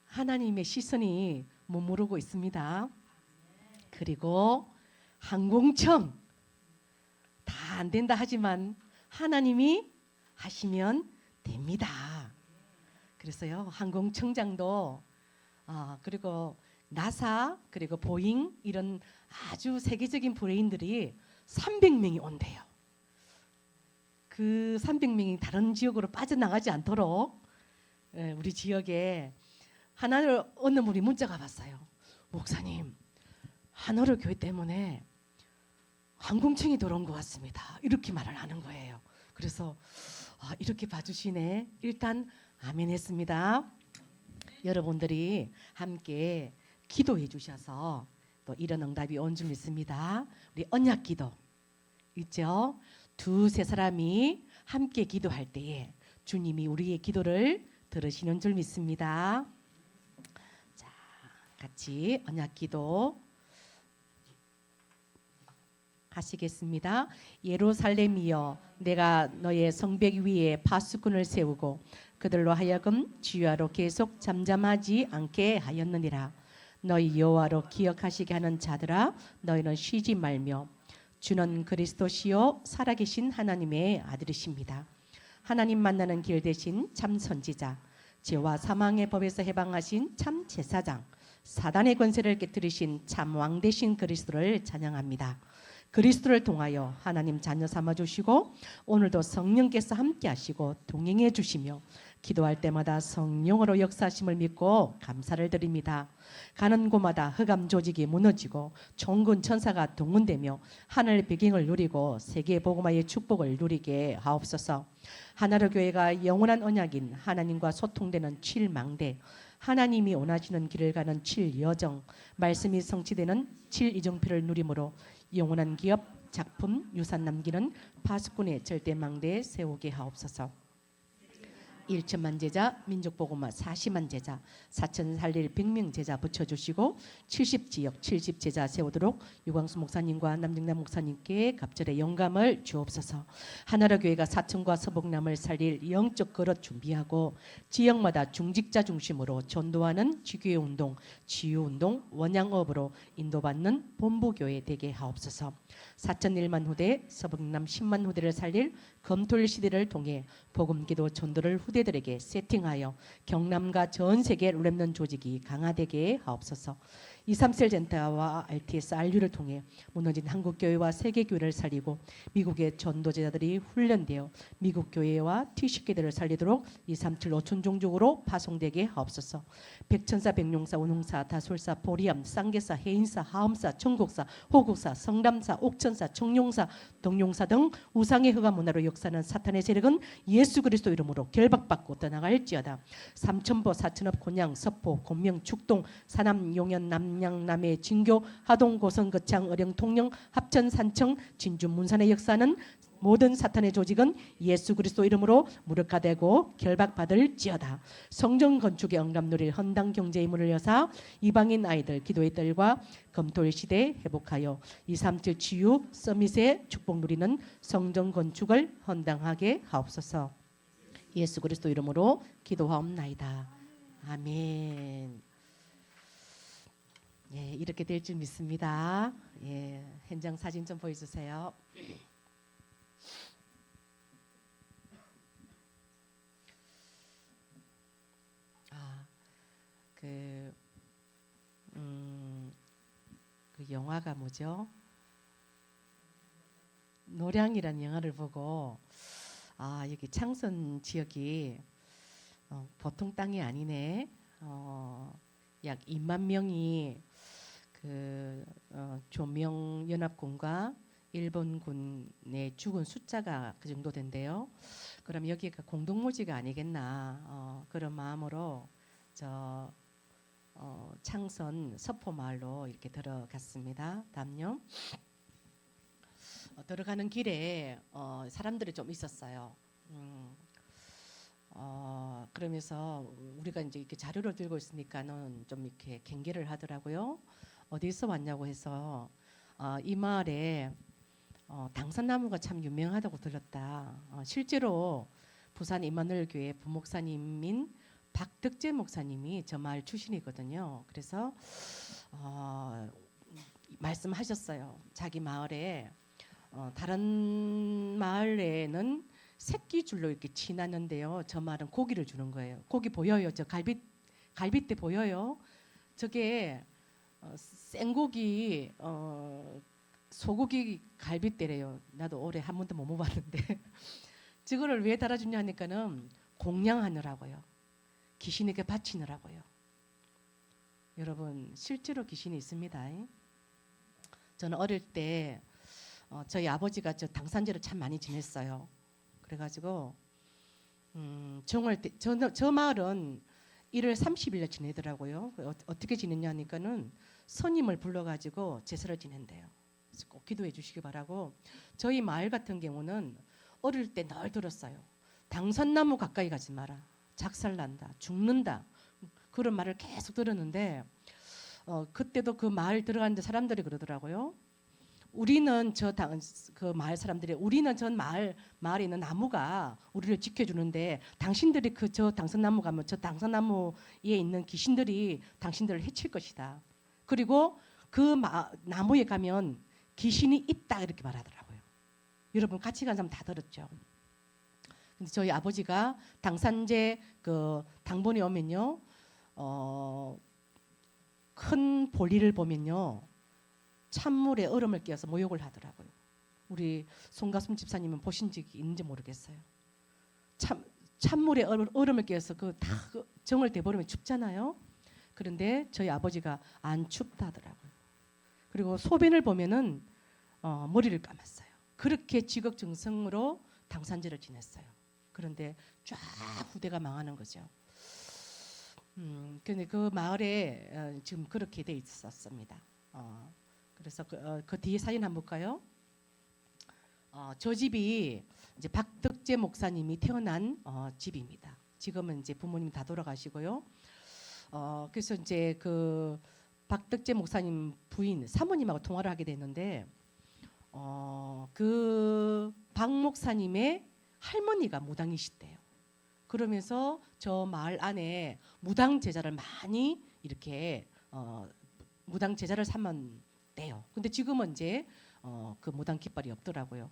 하나님의 시선이 머무르고 있습니다. 그리고 항공청 다 안 된다 하지만 하나님이 하시면 됩니다. 그래서요, 항공청장도 그리고 나사 그리고 보잉 이런 아주 세계적인 브레인들이 300명이 온대요. 그 300명이 다른 지역으로 빠져나가지 않도록 우리 지역에 하나를 어느 분이 문자가 왔어요. 목사님, 하나로 교회 때문에 항공청이 들어온 것 같습니다. 이렇게 말을 하는 거예요. 그래서 이렇게 봐주시네. 일단 아멘 했습니다. 여러분들이 함께 기도해 주셔서 또 이런 응답이 온 줄 믿습니다. 우리 언약 기도 있죠? 두세 사람이 함께 기도할 때에 주님이 우리의 기도를 들으시는 줄 믿습니다. 자, 같이 언약 기도 하시겠습니다. 예루살렘이여, 내가 너의 성벽 위에 파수꾼을 세우고 그들로 하여금 주야로 계속 잠잠하지 않게 하였느니라. 너희 여호와로 기억하시게 하는 자들아, 너희는 쉬지 말며 주는 그리스도시요 살아계신 하나님의 아들이십니다. 하나님 만나는 길 되신 참 선지자, 죄와 사망의 법에서 해방하신 참 제사장, 사단의 권세를 깨뜨리신 참 왕 되신 그리스도를 찬양합니다. 그리스도를 통하여 하나님 자녀 삼아 주시고 오늘도 성령께서 함께 하시고 동행해 주시며 기도할 때마다 성령으로 역사하심을 믿고 감사를 드립니다. 가는 곳마다 흑암 조직이 무너지고 종군 천사가 동원되며 하늘 배경을 누리고 세계 복음화의 축복을 누리게 하옵소서. 하나로 교회가 영원한 언약인 하나님과 소통되는 7망대, 하나님이 원하시는 길을 가는 7여정, 말씀이 성취되는 7이정표를 누림으로 영원한 기업, 작품, 유산 남기는 파수꾼의 절대망대에 세우게 하옵소서. 1천만 제자, 민족복음화 40만 제자, 4천 살릴 100명 제자 붙여주시고 70지역 70제자 세우도록 유광수 목사님과 남정남 목사님께 갑절의 영감을 주옵소서. 하나로 교회가 사천과 서북남을 살릴 영적 거릇 준비하고 지역마다 중직자 중심으로 전도하는 지교회 운동, 치유운동, 원양업으로 인도받는 본부교회 되게 하옵소서. 사천 1만 후대, 서북남 10만 후대를 살릴 검토일 시대를 통해 복음기도 전도를 후대들에게 세팅하여 경남과 전 세계 렘넌트 조직이 강화되게 하옵소서. 237 센터와 RTS RU를 통해 무너진 한국교회와 세계교회를 살리고 미국의 전도제자들이 훈련되어 미국 교회와 T10교회들을 살리도록 237 5천 종족으로 파송되게 하옵소서. 백천사, 백룡사, 운홍사, 다솔사, 보리암, 쌍계사, 해인사, 하엄사, 청곡사, 호국사, 성담사, 옥천사, 청룡사, 동룡사 등 우상의 흑암 문화로 역사하는 사탄의 세력은 예수 그리스도 이름으로 결박받고 떠나갈지어다. 삼천포, 사천읍, 곤양, 서포, 곤명, 축동, 사남, 용현, 남양, 남해, 진교, 하동, 고성, 거창, 어령, 통영, 합천, 산청, 진주, 문산의 역사는 모든 사탄의 조직은 예수 그리스도 이름으로 무력화되고 결박받을지어다. 성전 건축의 영감 누릴 헌당 경제의 문을 여사 이방인 아이들 기도의 뜰과 검토일 시대 회복하여 237 치유 서밋의 축복 누리는 성전 건축을 헌당하게 하옵소서. 예수 그리스도 이름으로 기도하옵나이다. 아멘. 예, 이렇게 될 줄 믿습니다. 예, 현장 사진 좀 보여주세요. 그 영화가 뭐죠? 노량이라는 영화를 보고 여기 창선 지역이 보통 땅이 아니네. 약 2만 명이 그 조명연합군과 일본군의 죽은 숫자가 그 정도 된대요. 그럼 여기가 공동묘지가 아니겠나 그런 마음으로 저 창선 서포마을로 이렇게 들어갔습니다. 다음요. 들어가는 길에 사람들이 좀 있었어요. 그러면서 우리가 이제 이렇게 자료를 들고 있으니까는 좀 이렇게 경계를 하더라고요. 어디서 왔냐고 해서 이 마을에 당산나무가 참 유명하다고 들었다. 실제로 부산 임마누엘 교회 부목사님인 박덕재 목사님이 저 마을 출신이거든요. 그래서 말씀하셨어요. 자기 마을에 다른 마을에는 새끼줄로 이렇게 지났는데요. 저 마을은 고기를 주는 거예요. 고기 보여요? 저 갈빗대 보여요? 저게 생고기 소고기 갈빗대래요. 나도 올해 한 번도 못 먹어봤는데 저거를 왜 달아주냐 하니까는 공양하느라고요. 귀신에게 바치느라고요. 여러분 실제로 귀신이 있습니다. 저는 어릴 때 저희 아버지가 저 당산제를 참 많이 지냈어요. 그래가지고 정월 때 저 마을은 1월 30일에 지내더라고요. 어떻게 지냈냐 하니까는 스님을 불러가지고 제사를 지낸대요. 그래서 꼭 기도해 주시기 바라고. 저희 마을 같은 경우는 어릴 때 늘 들었어요. 당산나무 가까이 가지 마라. 작살난다. 죽는다. 그런 말을 계속 들었는데 그때도 그 마을 들어갔는데 사람들이 그러더라고요. 우리는 그 마을 사람들이 우리는 전 마을에 있는 나무가 우리를 지켜주는데 당신들이 저 당산나무 가면 저 당산나무에 있는 귀신들이 당신들을 해칠 것이다. 그리고 그 나무에 가면 귀신이 있다 이렇게 말하더라고요. 여러분 같이 간 사람 다 들었죠. 근데 저희 아버지가 당산제 그 당번에 오면요, 큰 볼일을 보면요. 찬물에 얼음을 끼워서 모욕을 하더라고요. 우리 송가슴 집사님은 보신 적이 있는지 모르겠어요. 찬물에 얼음을 끼워서 그 다 정을 대버리면 춥잖아요. 그런데 저희 아버지가 안 춥다 하더라고요. 그리고 소변을 보면은 머리를 감았어요. 그렇게 지극정성으로 당산제를 지냈어요. 그런데 쫙 후대가 망하는 거죠. 근데 그 마을에 지금 그렇게 돼 있었습니다. 그래서 그 뒤에 사진 한번 볼까요? 저 집이 이제 박덕재 목사님이 태어난 집입니다. 지금은 이제 부모님 다 돌아가시고요. 그래서 이제 그 박덕재 목사님 부인 사모님하고 통화를 하게 됐는데 그 박 목사님의 할머니가 무당이시대요. 그러면서 저 마을 안에 무당 제자를 많이 이렇게 무당 제자를 삼은 돼요. 근데 지금은 이제 그 무당 깃발이 없더라고요.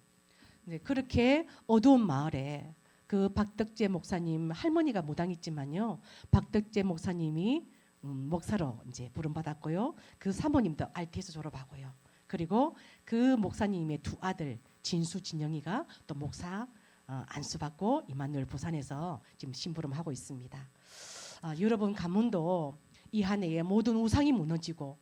근데 그렇게 어두운 마을에 그 박덕재 목사님 할머니가 무당이지만요, 박덕재 목사님이 목사로 이제 부름 받았고요. 그 사모님도 RT에서 졸업하고요. 그리고 그 목사님의 두 아들 진수 진영이가 또 목사 안수받고 이만누엘 부산에서 지금 심부름하고 있습니다. 여러분 가문도 이 한 해에 모든 우상이 무너지고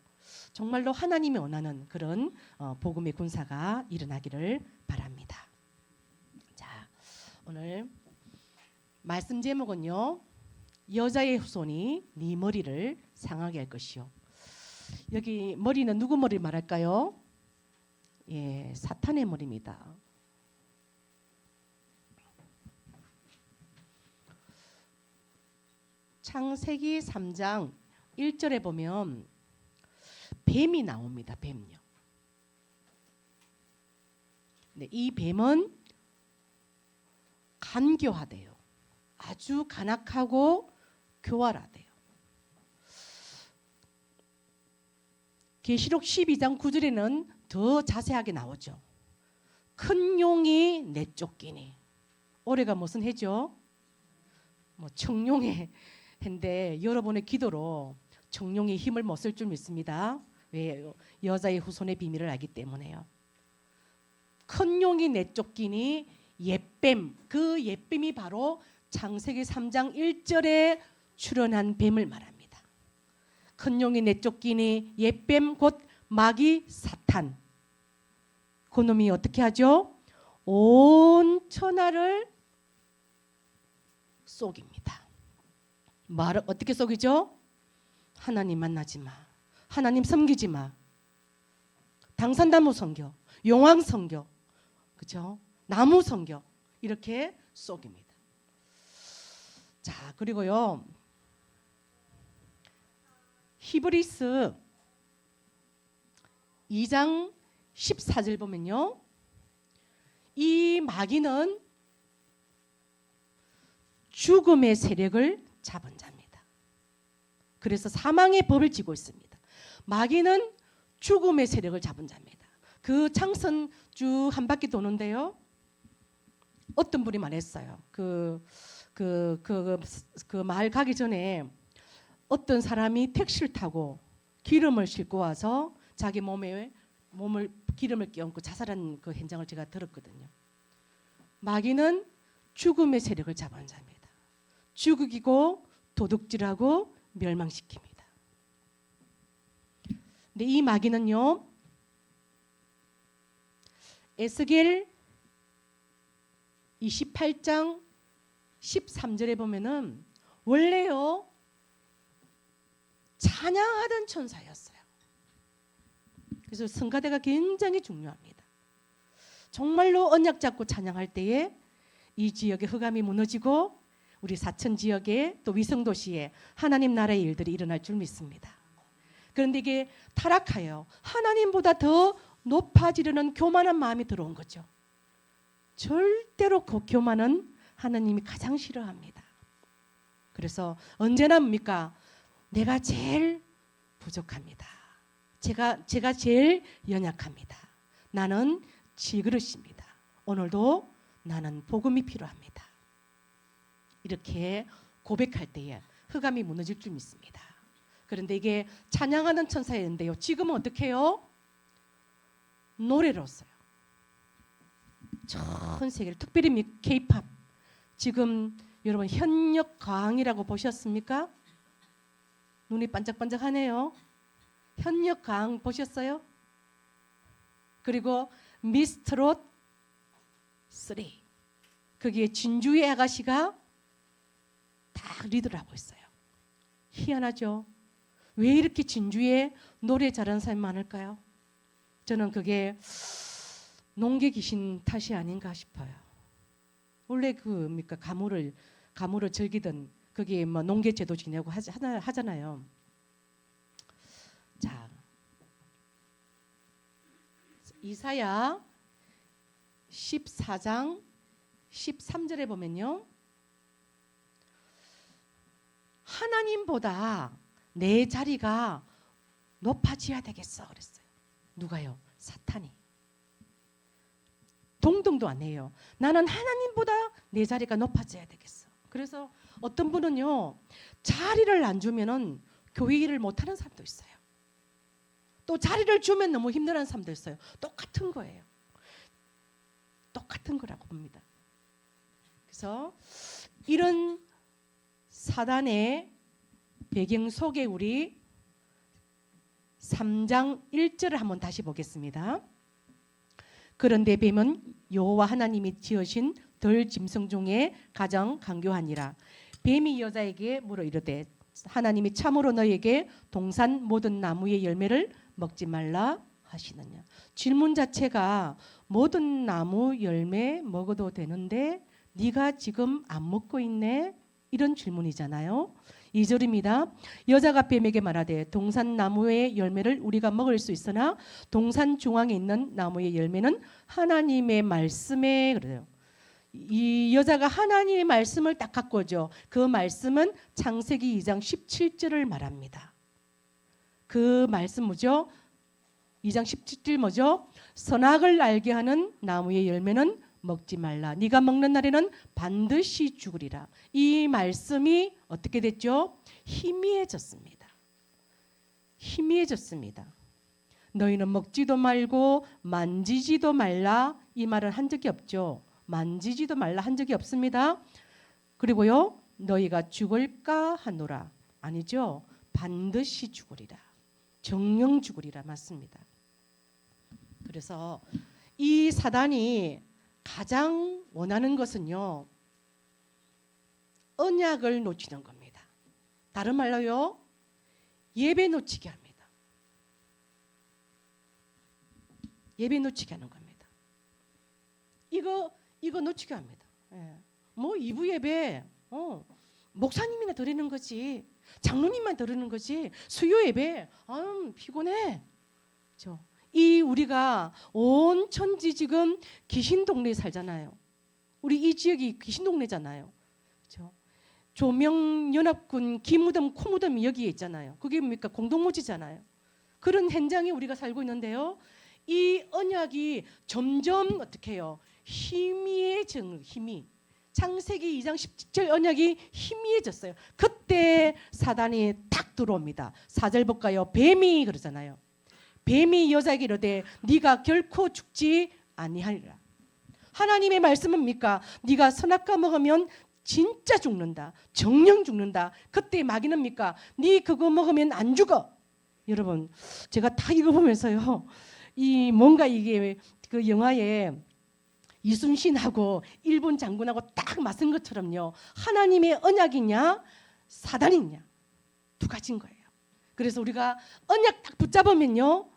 정말로 하나님이 원하는 그런 복음의 군사가 일어나기를 바랍니다. 자, 오늘 말씀 제목은요, 여자의 후손이 네 머리를 상하게 할 것이요. 여기 머리는 누구 머리 말할까요? 예, 사탄의 머리입니다. 창세기 3장 1절에 보면 뱀이 나옵니다. 뱀요. 네, 이 뱀은 간교하대요. 아주 간악하고 교활하대요. 계시록 12장 9절에는 더 자세하게 나오죠. 큰 용이 내쫓기니. 올해가 무슨 해죠? 뭐 청룡의 해인데 여러분의 기도로 청룡의 힘을 못 쓸 줄 믿습니다. 왜? 여자의 후손의 비밀을 알기 때문에요. 큰 용이 내쫓기니 옛뱀, 그 옛뱀이 바로 창세기 3장 1절에 출현한 뱀을 말합니다. 큰 용이 내쫓기니 옛뱀 곧 마귀 사탄. 그놈이 어떻게 하죠? 온 천하를 속입니다. 말을 어떻게 속이죠? 하나님 만나지 마. 하나님 섬기지 마. 당산나무 섬겨. 용왕 섬겨. 그렇죠? 나무 섬겨. 이렇게 속입니다. 자, 그리고요. 히브리스 2장 14절 보면요. 이 마귀는 죽음의 세력을 잡은 자입니다. 그래서 사망의 법을 쥐고 있습니다. 마귀는 죽음의 세력을 잡은 자입니다. 그 창선 쭉 한 바퀴 도는데요. 어떤 분이 말했어요. 그 마을 가기 전에 어떤 사람이 택시를 타고 기름을 싣고 와서 자기 몸을 기름을 끼얹고 자살한 그 현장을 제가 들었거든요. 마귀는 죽음의 세력을 잡은 자입니다. 죽이고 도둑질하고 멸망시킵니다. 근데 이 마귀는요, 에스겔 28장 13절에 보면은 원래요 찬양하던 천사였어요. 그래서 성가대가 굉장히 중요합니다. 정말로 언약 잡고 찬양할 때에 이 지역의 흑암이 무너지고 우리 사천 지역에 또 위성도시에 하나님 나라의 일들이 일어날 줄 믿습니다. 그런데 이게 타락하여 하나님보다 더 높아지려는 교만한 마음이 들어온 거죠. 절대로 그 교만은 하나님이 가장 싫어합니다. 그래서 언제나 뭡니까? 내가 제일 부족합니다. 제가 제일 연약합니다. 나는 질그릇입니다. 오늘도 나는 복음이 필요합니다. 이렇게 고백할 때에 흑암이 무너질 줄 믿습니다. 그런데 이게 찬양하는 천사였는데요. 지금은 어떻게 해요? 노래로서요. 전 세계를 특별히 K-팝 지금 여러분 현역 가왕이라고 보셨습니까? 눈이 반짝반짝하네요. 현역 가왕 보셨어요? 그리고 미스트롯 3 거기에 진주의 아가씨가 다 리드를 하고 있어요. 희한하죠? 왜 이렇게 진주에 노래 잘하는 사람이 많을까요? 저는 그게 농계 귀신 탓이 아닌가 싶어요. 원래 가물을 즐기던 거기에 뭐 농계 제도 지내고 하잖아요. 자, 이사야 14장 13절에 보면요, 하나님보다 내 자리가 높아져야 되겠어 그랬어요. 누가요? 사탄이. 동동도 안 해요. 나는 하나님보다 내 자리가 높아져야 되겠어. 그래서 어떤 분은요, 자리를 안 주면은 교회 일을 못하는 사람도 있어요. 또 자리를 주면 너무 힘들어하는 사람도 있어요. 똑같은 거예요. 똑같은 거라고 봅니다. 그래서 이런 사단의 배경 속에 우리 3장 1절을 한번 다시 보겠습니다. 그런데 뱀은 여호와 하나님이 지으신 덜 짐승 중에 가장 강교하니라. 뱀이 여자에게 물어 이르되 하나님이 참으로 너에게 동산 모든 나무의 열매를 먹지 말라 하시느냐. 질문 자체가 모든 나무 열매 먹어도 되는데 네가 지금 안 먹고 있네? 이런 질문이잖아요. 2절입니다. 여자가 뱀에게 말하되 동산 나무의 열매를 우리가 먹을 수 있으나 동산 중앙에 있는 나무의 열매는 하나님의 말씀에 그래요. 이 여자가 하나님의 말씀을 딱 갖고 오죠. 그 말씀은 창세기 2장 17절을 말합니다. 그 말씀 뭐죠? 2장 17절 뭐죠? 선악을 알게 하는 나무의 열매는 먹지 말라. 네가 먹는 날에는 반드시 죽으리라. 이 말씀이 어떻게 됐죠? 희미해졌습니다. 희미해졌습니다. 너희는 먹지도 말고 만지지도 말라. 이 말을 한 적이 없죠. 만지지도 말라 한 적이 없습니다. 그리고요, 너희가 죽을까 하노라. 아니죠. 반드시 죽으리라. 정령 죽으리라. 맞습니다. 그래서 이 사단이 가장 원하는 것은요, 언약을 놓치는 겁니다. 다른 말로요, 예배 놓치게 합니다. 예배 놓치게 하는 겁니다. 이거 놓치게 합니다. 예. 뭐 2부 예배 목사님이나 드리는 거지, 장로님만 드리는 거지, 수요 예배 피곤해. 그렇죠? 이 우리가 온 천지 지금 귀신 동네에 살잖아요. 우리 이 지역이 귀신 동네잖아요. 그렇죠? 조명연합군 기무덤 코무덤이 여기에 있잖아요. 그게 뭡니까? 공동묘지잖아요. 그런 현장에 우리가 살고 있는데요. 이 언약이 점점 어떻게 해요? 희미해지는 힘이. 창세기 2장 17절 언약이 희미해졌어요. 그때 사단이 딱 들어옵니다. 4절 볼까요? 뱀이 그러잖아요. 뱀이 여자에게 이르되 네가 결코 죽지 아니하리라. 하나님의 말씀은 뭡니까? 네가 선악과 먹으면 진짜 죽는다. 정령 죽는다. 그때 마귀는 뭡니까? 네 그거 먹으면 안 죽어. 여러분, 제가 다 읽어보면서요. 이 뭔가 이게 그 영화에 이순신하고 일본 장군하고 딱 맞은 것처럼요. 하나님의 언약이냐 사단이냐 두 가지인 거예요. 그래서 우리가 언약 딱 붙잡으면요.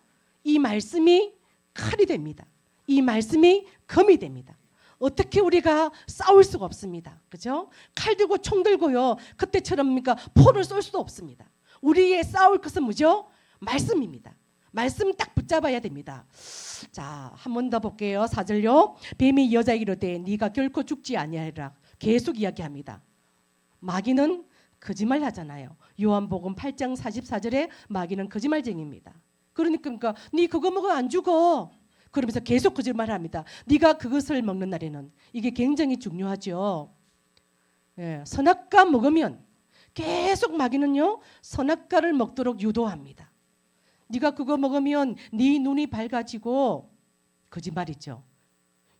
이 말씀이 칼이 됩니다. 이 말씀이 검이 됩니다. 어떻게 우리가 싸울 수가 없습니다. 그죠? 칼 들고 총 들고요. 그때처럼 그러니까 포를 쏠 수도 없습니다. 우리의 싸울 것은 뭐죠? 말씀입니다. 말씀 딱 붙잡아야 됩니다. 자, 한 번 더 볼게요. 4절요. 뱀이 여자에게 이르되 네가 결코 죽지 아니하리라. 계속 이야기합니다. 마귀는 거짓말 하잖아요. 요한복음 8장 44절에 마귀는 거짓말쟁이입니다. 그러니까 네 그거 먹으면 안 죽어. 그러면서 계속 거짓말합니다. 네가 그것을 먹는 날에는. 이게 굉장히 중요하죠. 예, 선악과 먹으면 계속 마귀는요. 선악과를 먹도록 유도합니다. 네가 그거 먹으면 네 눈이 밝아지고 거짓말이죠.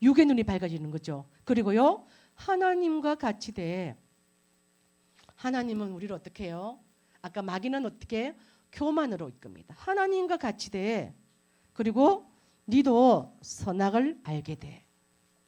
육의 눈이 밝아지는 거죠. 그리고요. 하나님과 같이 돼. 하나님은 우리를 어떻게 해요? 아까 마귀는 어떻게? 교만으로 이끕니다. 하나님과 같이 돼. 그리고 니도 선악을 알게 돼.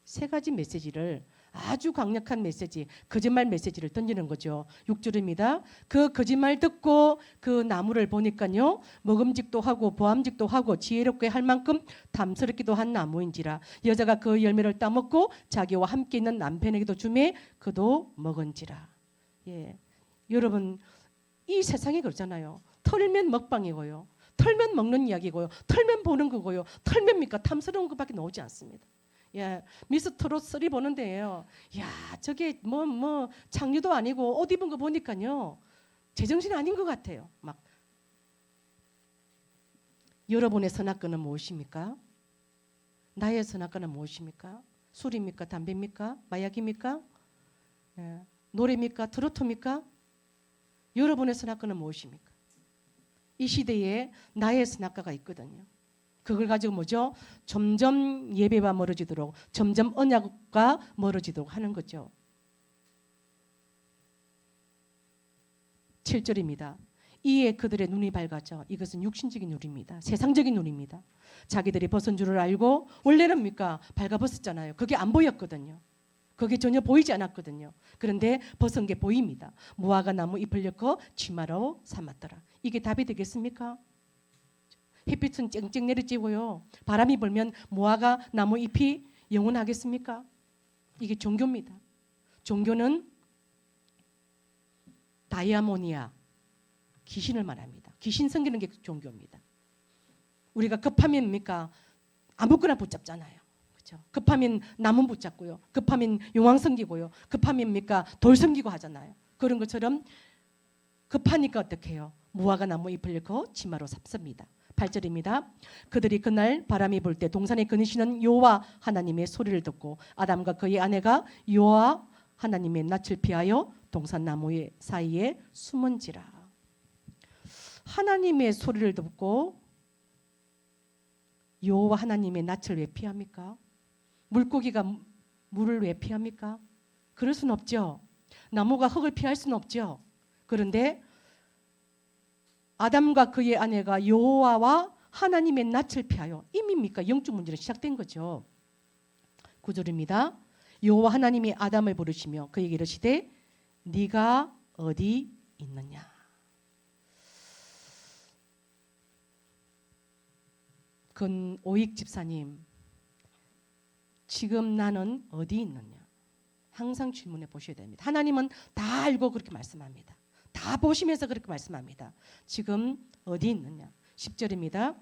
세 가지 메시지를 아주 강력한 메시지, 거짓말 메시지를 던지는 거죠. 6절입니다. 그 거짓말 듣고 그 나무를 보니까요. 먹음직도 하고 보암직도 하고 지혜롭게 할 만큼 탐스럽기도 한 나무인지라. 여자가 그 열매를 따먹고 자기와 함께 있는 남편에게도 주매 그도 먹은지라. 예, 여러분 이 세상이 그렇잖아요. 털면 먹방이고요. 털면 먹는 이야기고요. 털면 보는 거고요. 털면입니까? 탐스러운 것밖에 나오지 않습니다. 야, 미스터로 쓰리 보는데요. 야, 저게 뭐 장류도 아니고 옷 입은 거 보니까요. 제정신 아닌 것 같아요. 막 여러분의 선악과는 무엇입니까? 나의 선악과는 무엇입니까? 술입니까? 담배입니까? 마약입니까? 예, 노래입니까? 트로트입니까? 여러분의 선악과는 무엇입니까? 이 시대에 나의 선악과가 있거든요. 그걸 가지고 뭐죠? 점점 예배와 멀어지도록, 점점 언약과 멀어지도록 하는 거죠. 7절입니다. 이에 그들의 눈이 밝아져. 이것은 육신적인 눈입니다. 세상적인 눈입니다. 자기들이 벗은 줄을 알고 원래는 뭡니까? 발가벗었잖아요. 그게 안 보였거든요. 그게 전혀 보이지 않았거든요. 그런데 벗은 게 보입니다. 무화과 나무 잎을 엮어 치마로 삼았더라. 이게 답이 되겠습니까? 햇빛은 쨍쨍 내리쬐고요. 바람이 불면 무화과 나무 잎이 영원하겠습니까? 이게 종교입니다. 종교는 다이아모니아, 귀신을 말합니다. 귀신 섬기는 게 종교입니다. 우리가 급하면 뭡니까? 아무거나 붙잡잖아요. 그렇죠? 급하면 나무 붙잡고요. 급하면 용왕 섬기고요. 급하면 뭡니까? 돌 섬기고 하잖아요. 그런 것처럼 급하니까 어떻게 해요? 무화과 나무 잎을 엮어 치마로 삽습니다. 8절입니다. 그들이 그날 바람이 불 때 동산에 거니시는 여호와 하나님의 소리를 듣고 아담과 그의 아내가 여호와 하나님의 낯을 피하여 동산 나무 사이에 숨은지라. 하나님의 소리를 듣고 여호와 하나님의 낯을 왜 피합니까? 물고기가 물을 왜 피합니까? 그럴 수는 없죠. 나무가 흙을 피할 수는 없죠. 그런데 아담과 그의 아내가 여호와와 하나님의 낯을 피하여 이미입니까? 영적 문제는 시작된 거죠. 9절입니다. 여호와 하나님이 아담을 부르시며 그에게 이르시되 네가 어디 있느냐. 오익 집사님, 지금 나는 어디 있느냐? 항상 질문해 보셔야 됩니다. 하나님은 다 알고 그렇게 말씀합니다. 다 보시면서 그렇게 말씀합니다. 지금 어디 있느냐? 10절입니다.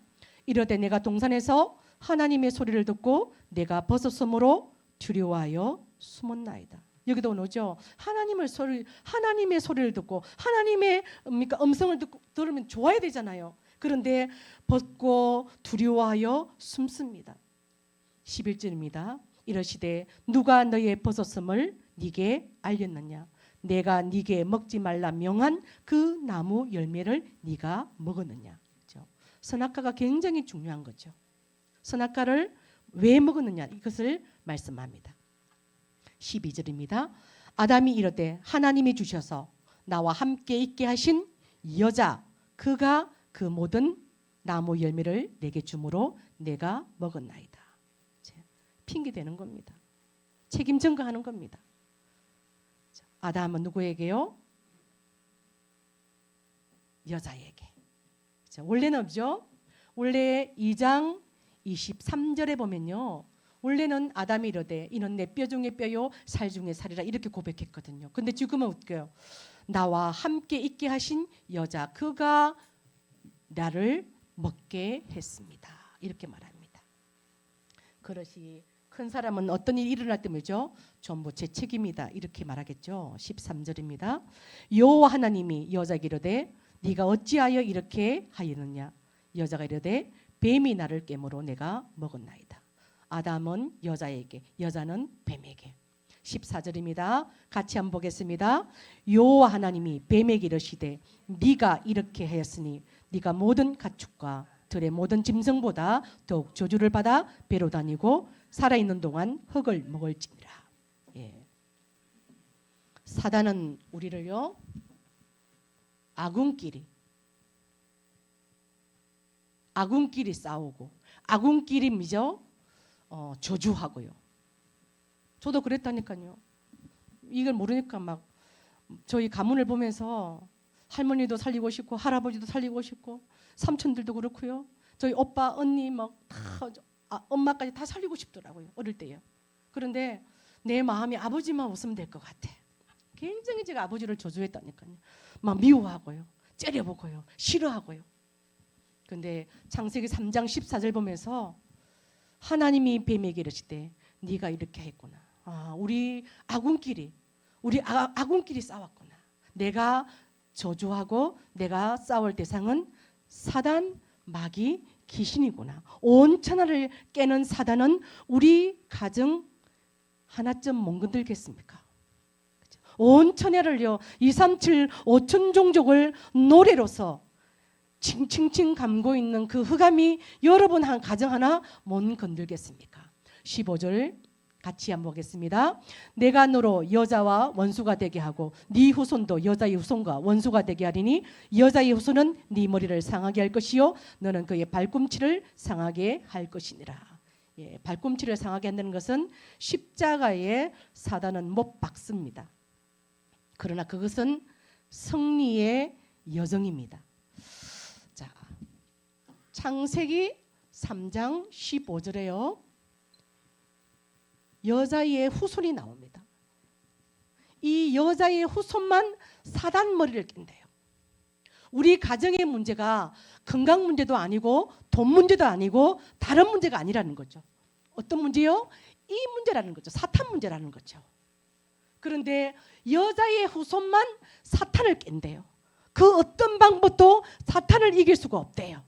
이르되 내가 동산에서 하나님의 소리를 듣고 내가 벗었으므로 두려워하여 숨었나이다. 여기도 오죠. 하나님의 소리를 듣고 하나님의 음성을 들으면 좋아야 되잖아요. 그런데 벗고 두려워하여 숨습니다. 11절입니다. 이러시되 누가 너의 벗었음을 네게 알렸느냐? 내가 네게 먹지 말라 명한 그 나무 열매를 네가 먹었느냐? 그렇죠? 선악과가 굉장히 중요한 거죠. 선악과를 왜 먹었느냐? 이것을 말씀합니다. 12절입니다. 아담이 이르되 하나님이 주셔서 나와 함께 있게 하신 여자 그가 그 모든 나무 열매를 내게 주므로 내가 먹었나이다. 핑계 대는 겁니다. 책임 전가하는 겁니다. 아담은 누구에게요? 여자에게. 원래는 없죠. 원래 2장 23절에 보면요. 원래는 아담이 이르되 이는 내 뼈 중에 뼈요 살 중에 살이라 이렇게 고백했거든요. 근데 지금은 어때요? 나와 함께 있게 하신 여자 그가 나를 먹게 했습니다. 이렇게 말합니다. 그것이 큰 사람은 어떤 일이 일어날 때 뭐죠? 전부 제 책임이다 이렇게 말하겠죠. 13절입니다. 여호와 하나님이 여자에게 이르되 네가 어찌하여 이렇게 하였느냐? 여자가 이르되 뱀이 나를 깨므로 내가 먹었나이다. 아담은 여자에게, 여자는 뱀에게. 14절입니다. 같이 한번 보겠습니다. 여호와 하나님이 뱀에게 이르시되 네가 이렇게 하였으니 네가 모든 가축과 들의 모든 짐승보다 더욱 저주를 받아 배로 다니고 살아있는 동안 흙을 먹을지니라. 예. 사단은 우리를요 아군끼리 싸우고 아군끼리 미죠 저주하고요. 저도 그랬다니까요. 이걸 모르니까 막 저희 가문을 보면서 할머니도 살리고 싶고 할아버지도 살리고 싶고 삼촌들도 그렇고요. 저희 오빠 언니 막 다 엄마까지 다 살리고 싶더라고요. 어릴 때요. 그런데 내 마음이 아버지만 웃으면 될 것 같아. 굉장히 제가 아버지를 저주했다니까요. 막 미워하고요. 째려보고요. 싫어하고요. 근데 창세기 3장 14절 보면서 하나님이 뱀에게 이르시되 네가 이렇게 했구나. 우리 아군끼리 싸웠구나. 내가 저주하고 내가 싸울 대상은 사단, 마귀, 귀신이구나. 온 천하를 깨는 사단은 우리 가정 하나쯤 못 건들겠습니까? 온 천하를요 237 5천 종족을 노래로서 칭칭칭 감고 있는 그 흑암이 여러분 한 가정 하나 못 건들겠습니까? 15절 같이 한번 보겠습니다. 내가 너로 여자와 원수가 되게 하고 네 후손도 여자의 후손과 원수가 되게 하리니 여자의 후손은 네 머리를 상하게 할 것이요 너는 그의 발꿈치를 상하게 할 것이니라. 예, 발꿈치를 상하게 한다는 것은 십자가에 사단은 못 박습니다. 그러나 그것은 승리의 여정입니다. 자, 창세기 3장 15절에요. 여자의 후손이 나옵니다. 이 여자의 후손만 사단 머리를 깬대요. 우리 가정의 문제가 건강 문제도 아니고 돈 문제도 아니고 다른 문제가 아니라는 거죠. 어떤 문제요? 이 문제라는 거죠. 사탄 문제라는 거죠. 그런데 여자의 후손만 사탄을 깬대요. 그 어떤 방법도 사탄을 이길 수가 없대요.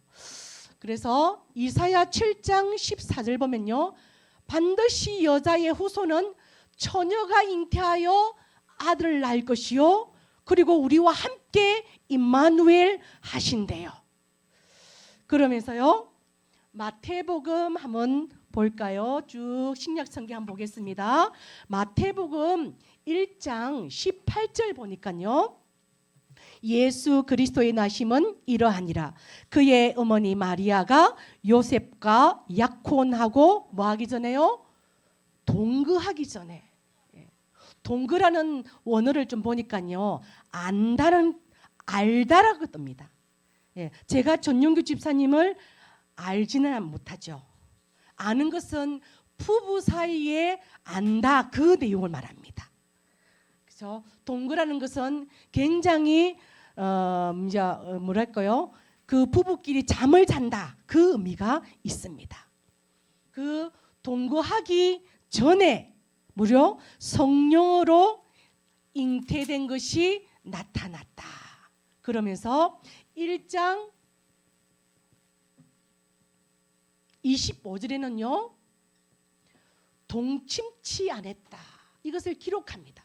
그래서 이사야 7장 14절 보면요. 반드시 여자의 후손은 처녀가 잉태하여 아들을 낳을 것이요 그리고 우리와 함께 임마누엘 하신대요. 그러면서요 마태복음 한번 볼까요? 쭉 신약성경 한번 보겠습니다. 마태복음 1장 18절 보니까요. 예수 그리스도의 나심은 이러하니라. 그의 어머니 마리아가 요셉과 약혼하고 뭐 하기 전에요? 동거하기 전에. 동거라는 원어를 좀 보니까요. 알다라고 뜹니다. 제가 전용규 집사님을 알지는 못하죠. 아는 것은 부부 사이에 안다 그 내용을 말합니다. 그래서 동거라는 것은 굉장히 뭐랄까요? 그 부부끼리 잠을 잔다 그 의미가 있습니다. 그 동거하기 전에 무려 성령으로 잉태된 것이 나타났다. 그러면서 1장 25절에는요. 동침치 않았다. 이것을 기록합니다.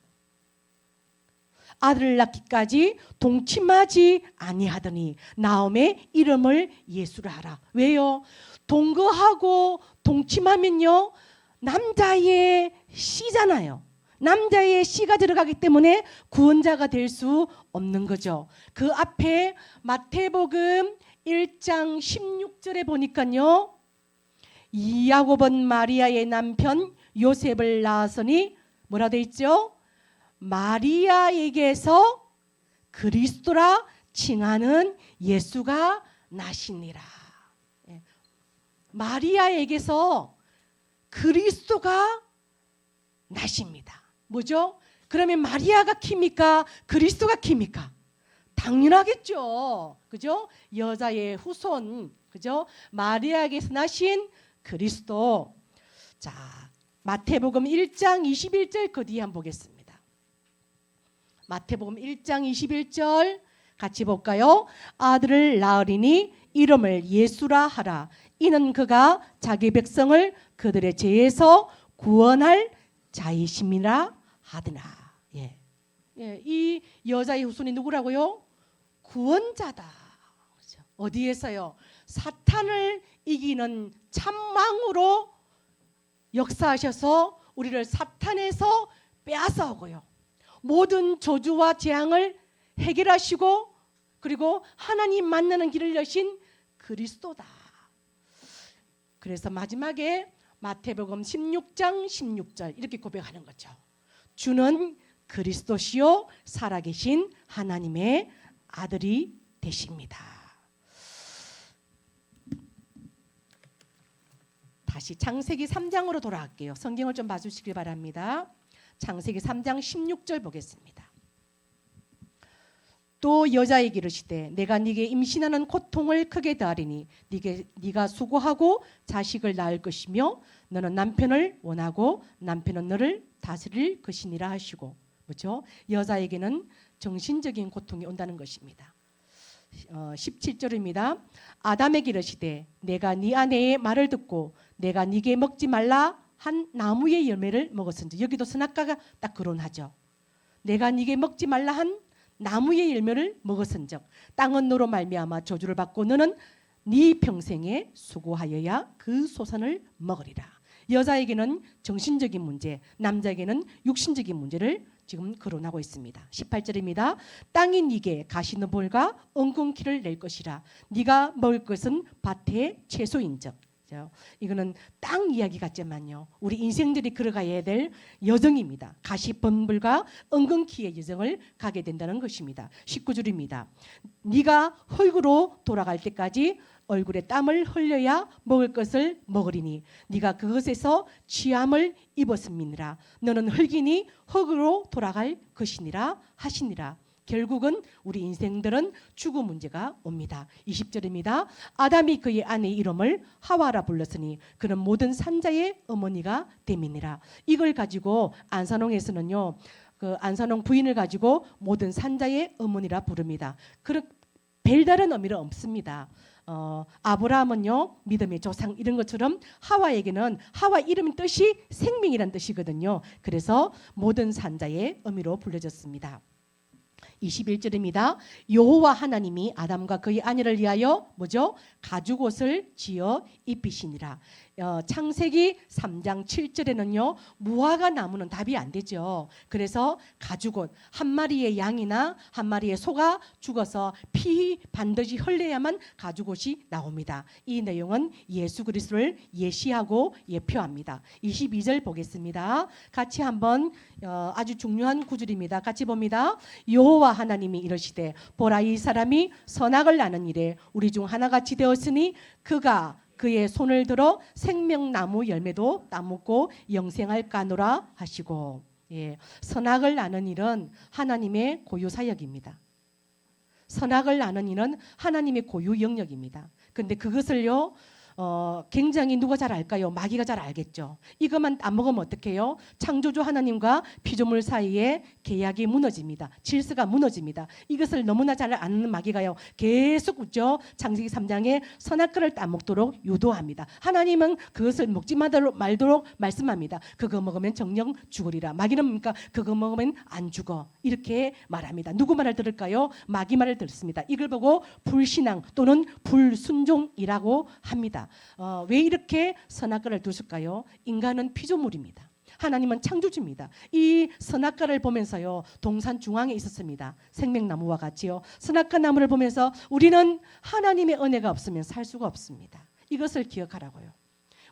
아들을 낳기까지 동침하지 아니하더니 나옴의 이름을 예수라 하라. 왜요? 동거하고 동침하면요. 남자의 씨잖아요. 남자의 씨가 들어가기 때문에 구원자가 될 수 없는 거죠. 그 앞에 마태복음 1장 16절에 보니까요. 야곱은 마리아의 남편 요셉을 낳았으니 뭐라 돼 있죠? 마리아에게서 그리스도라 칭하는 예수가 나시니라. 마리아에게서 그리스도가 나십니다. 뭐죠? 그러면 마리아가 킵니까? 그리스도가 킵니까? 당연하겠죠. 그죠? 여자의 후손, 그죠? 마리아에게서 나신 그리스도. 자, 마태복음 1장 21절 그 뒤에 한번 보겠습니다. 마태복음 1장 21절 같이 볼까요? 아들을 낳으리니 이름을 예수라 하라. 이는 그가 자기 백성을 그들의 죄에서 구원할 자이심이라 하더라. 예. 이 여자의 후손이 누구라고요? 구원자다. 그렇죠? 어디에서요? 사탄을 이기는 참왕으로 역사하셔서 우리를 사탄에서 빼앗아오고요. 모든 저주와 재앙을 해결하시고 그리고 하나님 만나는 길을 여신 그리스도다. 그래서 마지막에 마태복음 16장 16절 이렇게 고백하는 거죠. 주는 그리스도시요 살아계신 하나님의 아들이 되십니다. 다시 창세기 3장으로 돌아갈게요. 성경을 좀 봐주시길 바랍니다. 창세기 3장 16절 보겠습니다. 또 여자에게 이르시되 내가 네게 임신하는 고통을 크게 더하리니 네가 수고하고 자식을 낳을 것이며 너는 남편을 원하고 남편은 너를 다스릴 것이니라 하시고. 그렇죠? 여자에게는 정신적인 고통이 온다는 것입니다. 17절입니다. 아담에게 이르시되 내가 네 아내의 말을 듣고 내가 네게 먹지 말라 한 나무의 열매를 먹었은지. 여기도 선악과가 딱 거론하죠. 내가 네게 먹지 말라 한 나무의 열매를 먹었은즉 땅은 너로 말미암아 저주를 받고 너는 네 평생에 수고하여야 그 소산을 먹으리라. 여자에게는 정신적인 문제, 남자에게는 육신적인 문제를 지금 거론하고 있습니다. 18절입니다. 땅이 네게 가시는 볼과 엉겅퀴를 낼 것이라. 네가 먹을 것은 밭의 채소인즉. 이거는 땅 이야기 같지만요. 우리 인생들이 걸어가야 될 여정입니다. 가시번불과 엉겅퀴의 여정을 가게 된다는 것입니다. 19절입니다. 네가 흙으로 돌아갈 때까지 얼굴에 땀을 흘려야 먹을 것을 먹으리니 네가 그것에서 취함을 입었음이니라. 너는 흙이니 흙으로 돌아갈 것이니라 하시니라. 결국은 우리 인생들은 죽음 문제가 옵니다. 20절입니다. 아담이 그의 아내의 이름을 하와라 불렀으니 그는 모든 산자의 어머니가 됨이니라. 이걸 가지고 안산홍에서는요. 그 안산홍 부인을 가지고 모든 산자의 어머니라 부릅니다. 별다른 의미는 없습니다. 아브라함은요 믿음의 조상 이런 것처럼 하와에게는 하와 이름 뜻이 생명이란 뜻이거든요. 그래서 모든 산자의 의미로 불려졌습니다. 21절입니다. 여호와 하나님이 아담과 그의 아내를 위하여 뭐죠? 가죽옷을 지어 입히시니라. 창세기 3장 7절에는요. 무화과 나무는 답이 안 되죠. 그래서 가죽옷, 한 마리의 양이나 한 마리의 소가 죽어서 피 반드시 흘려야만 가죽옷이 나옵니다. 이 내용은 예수 그리스도를 예시하고 예표합니다. 22절 보겠습니다. 같이 한번 아주 중요한 구절입니다. 같이 봅니다. 여호와 하나님이 이르시되 보라 이 사람이 선악을 아는 일에 우리 중 하나같이 되었으니 그가 그의 손을 들어 생명나무 열매도 따먹고 영생할까노라 하시고. 예, 선악을 아는 일은 하나님의 고유 사역입니다. 선악을 아는 일은 하나님의 고유 영역입니다. 그런데 그것을요 굉장히 누가 잘 알까요? 마귀가 잘 알겠죠. 이것만 안 먹으면 어떡해요? 창조주 하나님과 피조물 사이에 계약이 무너집니다. 질서가 무너집니다. 이것을 너무나 잘 아는 마귀가요, 계속 웃죠. 창세기 3장에 선악과를 따먹도록 유도합니다. 하나님은 그것을 먹지 말도록 말씀합니다. 그거 먹으면 정령 죽으리라. 마귀는 뭡니까? 그거 먹으면 안 죽어. 이렇게 말합니다. 누구 말을 들을까요? 마귀 말을 듣습니다. 이걸 보고 불신앙 또는 불순종이라고 합니다. 왜 이렇게 선악과를 두실까요? 인간은 피조물입니다. 하나님은 창조주입니다. 이 선악과를 보면서요, 동산 중앙에 있었습니다. 생명나무와 같이요. 선악과 나무를 보면서 우리는 하나님의 은혜가 없으면 살 수가 없습니다. 이것을 기억하라고요.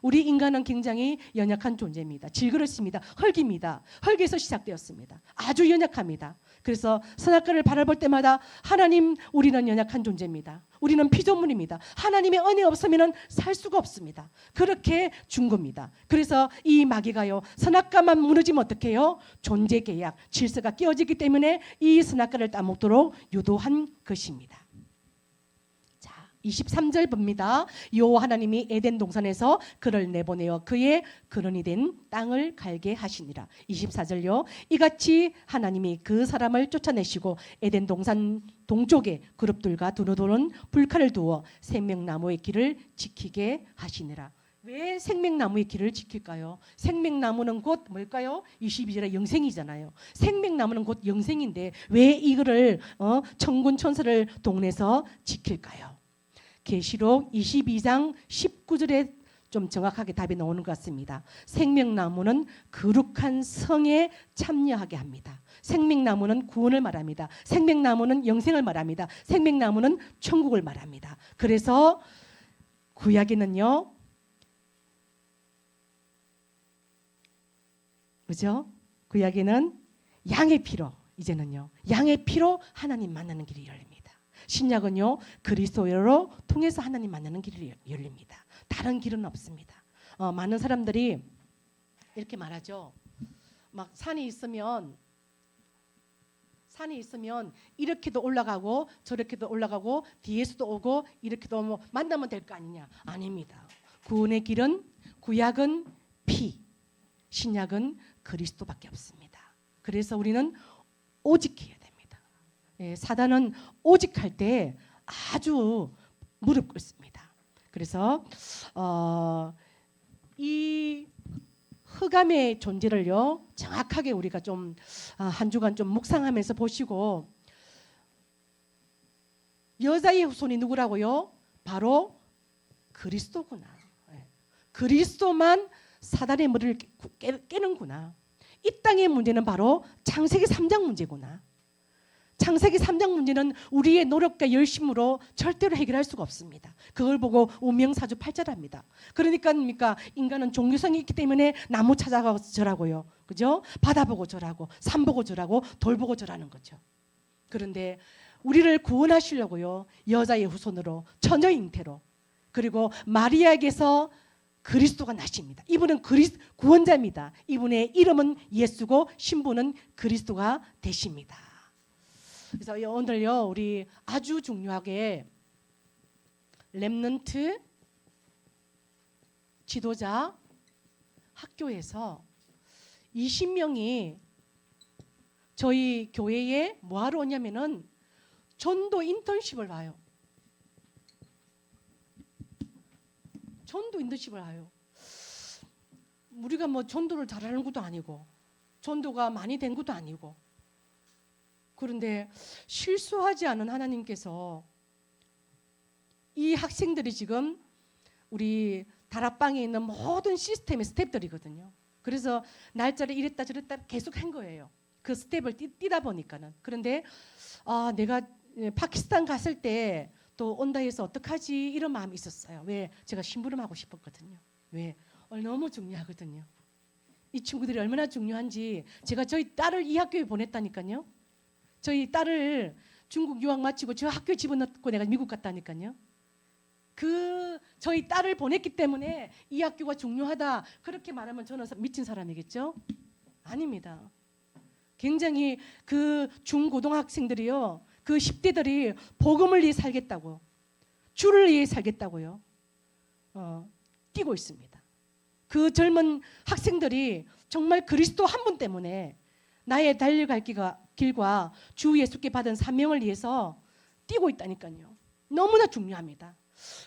우리 인간은 굉장히 연약한 존재입니다. 질그릇입니다. 흙입니다. 흙에서 시작되었습니다. 아주 연약합니다. 그래서 선악과를 바라볼 때마다 하나님, 우리는 연약한 존재입니다. 우리는 피조물입니다. 하나님의 은혜 없으면 살 수가 없습니다. 그렇게 준 겁니다. 그래서 이 마귀가요, 선악과만 무너지면 어떡해요? 존재 계약, 질서가 깨어지기 때문에 이 선악과를 따먹도록 유도한 것입니다. 23절 봅니다. 여호와 하나님이 에덴 동산에서 그를 내보내어 그의 근원이 된 땅을 갈게 하시니라. 24절요. 이같이 하나님이 그 사람을 쫓아내시고 에덴 동산 동쪽에 그룹들과 두루두른 불칼을 두어 생명나무의 길을 지키게 하시니라. 왜 생명나무의 길을 지킬까요? 생명나무는 곧 뭘까요? 22절에 영생이잖아요. 생명나무는 곧 영생인데 왜 이거를 천군 천사를 동원해서 지킬까요? 계시록 22장 19절에 좀 정확하게 답이 나오는 것 같습니다. 생명나무는 거룩한 성에 참여하게 합니다. 생명나무는 구원을 말합니다. 생명나무는 영생을 말합니다. 생명나무는 천국을 말합니다. 그래서 구약에는요, 그죠? 구약에는 양의 피로, 이제는요, 양의 피로 하나님 만나는 길이 열립니다. 신약은요, 그리스도로 통해서 하나님 만나는 길이 열립니다. 다른 길은 없습니다. 많은 사람들이 이렇게 말하죠. 막 산이 있으면 이렇게도 올라가고 저렇게도 올라가고 뒤에서도 오고 이렇게도 뭐 만나면 될 거 아니냐? 아닙니다. 구원의 길은, 구약은 피, 신약은 그리스도밖에 없습니다. 그래서 우리는 오직 해야 됩니다. 사단은 오직 할 때 아주 무릎 꿇습니다. 그래서 이 흑암의 존재를요, 정확하게 우리가 좀 한 주간 좀 묵상하면서 보시고, 여자의 후손이 누구라고요? 바로 그리스도구나. 그리스도만 사단의 머리를 깨는구나. 이 땅의 문제는 바로 창세기 3장 문제구나. 창세기 3장 문제는 우리의 노력과 열심으로 절대로 해결할 수가 없습니다. 그걸 보고 운명사주 팔자랍니다. 그러니까 인간은 종교성이 있기 때문에 나무 찾아가서 절하고요, 그죠? 바다 보고 절하고 산 보고 절하고 돌 보고 절하는 거죠. 그런데 우리를 구원하시려고요, 여자의 후손으로 처녀 잉태로, 그리고 마리아에게서 그리스도가 나십니다. 이분은 구원자입니다. 이분의 이름은 예수고 신분은 그리스도가 되십니다. 그래서 오늘요, 우리 아주 중요하게 렘넌트 지도자 학교에서 20명이 저희 교회에 뭐하러 오냐면은 전도 인턴십을 와요. 전도 인턴십을 와요. 우리가 뭐 전도를 잘하는 것도 아니고 전도가 많이 된 것도 아니고, 그런데 실수하지 않은 하나님께서 이 학생들이 지금 우리 다락방에 있는 모든 시스템의 스텝들이거든요. 그래서 날짜를 이랬다 저랬다 계속 한 거예요. 그 스텝을 뛰다 보니까는. 그런데 내가 파키스탄 갔을 때 또 온다 해서 어떡하지 이런 마음이 있었어요. 왜? 제가 심부름하고 싶었거든요. 왜? 너무 중요하거든요. 이 친구들이 얼마나 중요한지 제가 저희 딸을 이 학교에 보냈다니까요. 저희 딸을 중국 유학 마치고 저 학교에 집어넣고 내가 미국 갔다니까요. 저희 딸을 보냈기 때문에 이 학교가 중요하다 그렇게 말하면 저는 미친 사람이겠죠? 아닙니다. 굉장히 그 중고등학생들이요, 그 10대들이 복음을 위해 살겠다고, 주를 위해 살겠다고요. 뛰고 있습니다. 그 젊은 학생들이 정말 그리스도 한 분 때문에 나의 달려갈 길과 주 예수께 받은 사명을 위해서 뛰고 있다니까요. 너무나 중요합니다.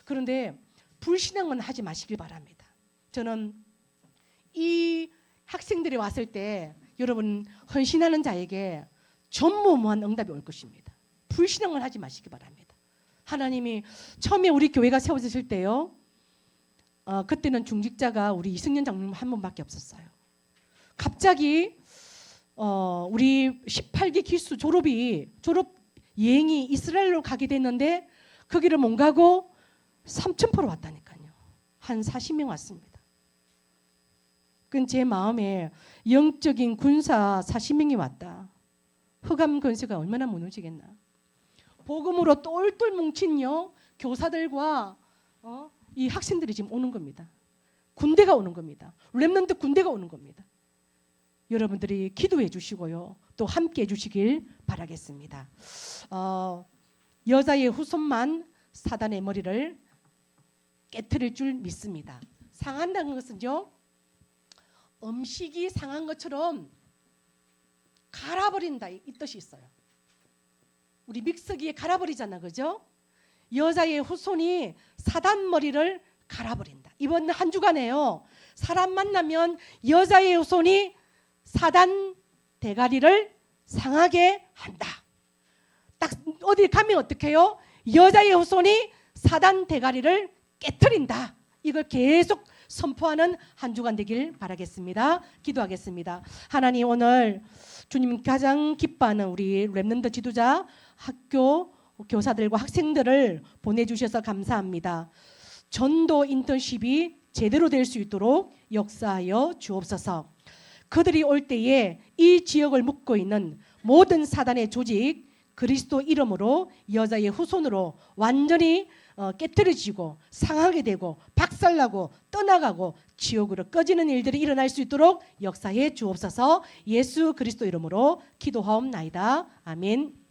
그런데 불신앙은 하지 마시길 바랍니다. 저는 이 학생들이 왔을 때 여러분 헌신하는 자에게 전무후무한 응답이 올 것입니다. 불신앙을 하지 마시기 바랍니다. 하나님이 처음에 우리 교회가 세워졌을 때요, 그때는 중직자가 우리 이승연 장로님 한 분밖에 없었어요. 갑자기 우리 18기 기수 졸업 여행이 이스라엘로 가게 됐는데 거기를 못 가고 삼천포로 왔다니까요. 한 40명 왔습니다. 그건 제 마음에 영적인 군사 40명이 왔다. 흑암 권세가 얼마나 무너지겠나. 복음으로 똘똘 뭉친 교사들과 이 학생들이 지금 오는 겁니다. 군대가 오는 겁니다. 렘넌트 군대가 오는 겁니다. 여러분들이 기도해 주시고요. 또 함께 해 주시길 바라겠습니다. 여자의 후손만 사단의 머리를 깨트릴 줄 믿습니다. 상한다는 것은요, 음식이 상한 것처럼 갈아버린다 이 뜻이 있어요. 우리 믹서기에 갈아버리잖아, 그죠? 여자의 후손이 사단 머리를 갈아버린다. 이번 한 주간에요, 사람 만나면 여자의 후손이 사단 대가리를 상하게 한다. 딱 어디 가면 어떻게 해요? 여자의 후손이 사단 대가리를 깨트린다. 이걸 계속 선포하는 한 주간 되길 바라겠습니다. 기도하겠습니다. 하나님, 오늘 주님 가장 기뻐하는 우리 렘넌트 지도자 학교 교사들과 학생들을 보내주셔서 감사합니다. 전도 인턴십이 제대로 될 수 있도록 역사하여 주옵소서. 그들이 올 때에 이 지역을 묶고 있는 모든 사단의 조직 그리스도 이름으로 여자의 후손으로 완전히 깨트려지고 상하게 되고 박살나고 떠나가고 지옥으로 꺼지는 일들이 일어날 수 있도록 역사해 주옵소서. 예수 그리스도 이름으로 기도하옵나이다. 아멘.